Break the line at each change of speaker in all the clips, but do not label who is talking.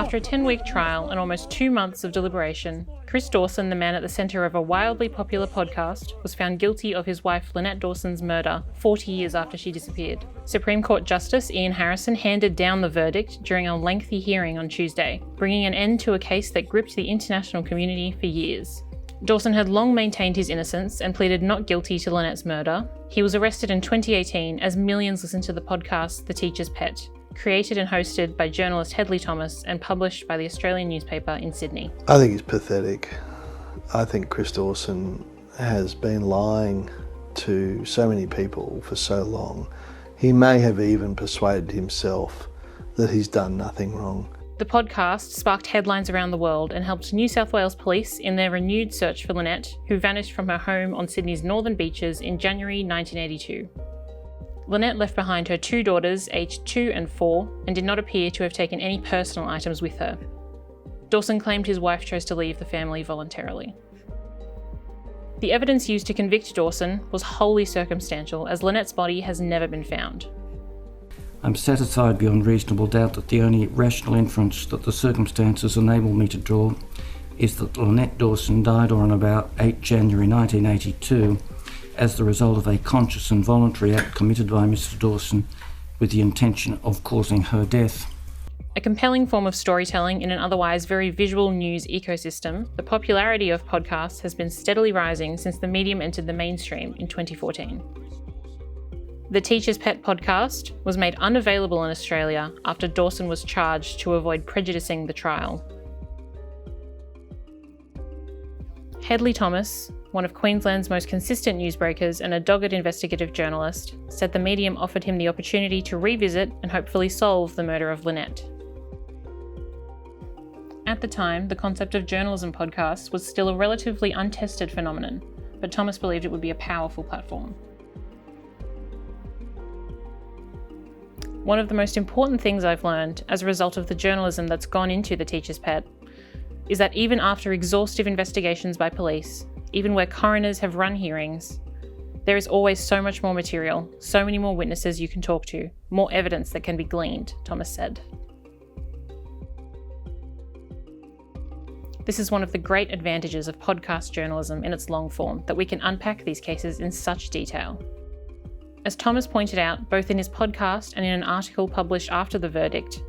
After a 10-week trial and almost 2 months of deliberation, Chris Dawson, the man at the centre of a wildly popular podcast, was found guilty of his wife Lynette Dawson's murder 40 years after she disappeared. Supreme Court Justice Ian Harrison handed down the verdict during a lengthy hearing on Tuesday, bringing an end to a case that gripped the international community for years. Dawson had long maintained his innocence and pleaded not guilty to Lynette's murder. He was arrested in 2018 as millions listened to the podcast The Teacher's Pet, created and hosted by journalist Hedley Thomas and published by the Australian newspaper in Sydney.
I think it's pathetic. I think Chris Dawson has been lying to so many people for so long. He may have even persuaded himself that he's done nothing wrong.
The podcast sparked headlines around the world and helped New South Wales police in their renewed search for Lynette, who vanished from her home on Sydney's northern beaches in January 1982. Lynette left behind her 2 daughters, aged 2 and 4, and did not appear to have taken any personal items with her. Dawson claimed his wife chose to leave the family voluntarily. The evidence used to convict Dawson was wholly circumstantial, as Lynette's body has never been found.
I'm satisfied beyond reasonable doubt that the only rational inference that the circumstances enable me to draw is that Lynette Dawson died on or about 8 January 1982 as the result of a conscious and voluntary act committed by Mr. Dawson with the intention of causing her death.
A compelling form of storytelling in an otherwise very visual news ecosystem, the popularity of podcasts has been steadily rising since the medium entered the mainstream in 2014. The Teacher's Pet podcast was made unavailable in Australia after Dawson was charged to avoid prejudicing the trial. Hedley Thomas, one of Queensland's most consistent newsbreakers and a dogged investigative journalist, said the medium offered him the opportunity to revisit and hopefully solve the murder of Lynette. At the time, the concept of journalism podcasts was still a relatively untested phenomenon, but Thomas believed it would be a powerful platform. One of the most important things I've learned as a result of the journalism that's gone into The Teacher's Pet is that even after exhaustive investigations by police, even where coroners have run hearings, there is always so much more material, so many more witnesses you can talk to, more evidence that can be gleaned, Thomas said. This is one of the great advantages of podcast journalism in its long form, that we can unpack these cases in such detail. As Thomas pointed out, both in his podcast and in an article published after the verdict,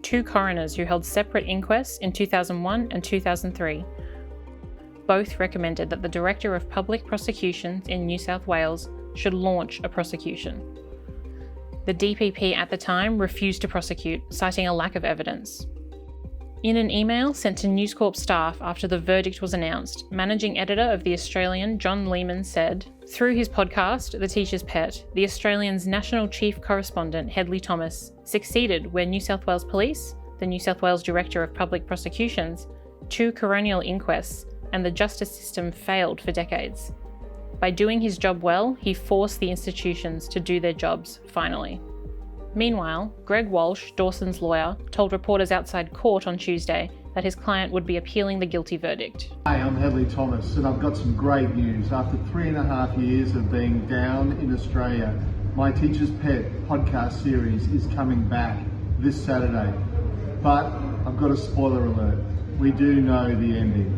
2 coroners who held separate inquests in 2001 and 2003 both recommended that the Director of Public Prosecutions in New South Wales should launch a prosecution. The DPP at the time refused to prosecute, citing a lack of evidence. In an email sent to News Corp staff after the verdict was announced, Managing Editor of The Australian, John Lehman, said, "Through his podcast, The Teacher's Pet, The Australian's National Chief Correspondent, Hedley Thomas, succeeded where New South Wales Police, the New South Wales Director of Public Prosecutions, 2 coronial inquests, and the justice system failed for decades. By doing his job well, he forced the institutions to do their jobs, finally." Meanwhile, Greg Walsh, Dawson's lawyer, told reporters outside court on Tuesday that his client would be appealing the guilty verdict.
Hi, I'm Hedley Thomas, and I've got some great news. After 3.5 years of being down in Australia, my Teacher's Pet podcast series is coming back this Saturday. But I've got a spoiler alert. We do know the ending.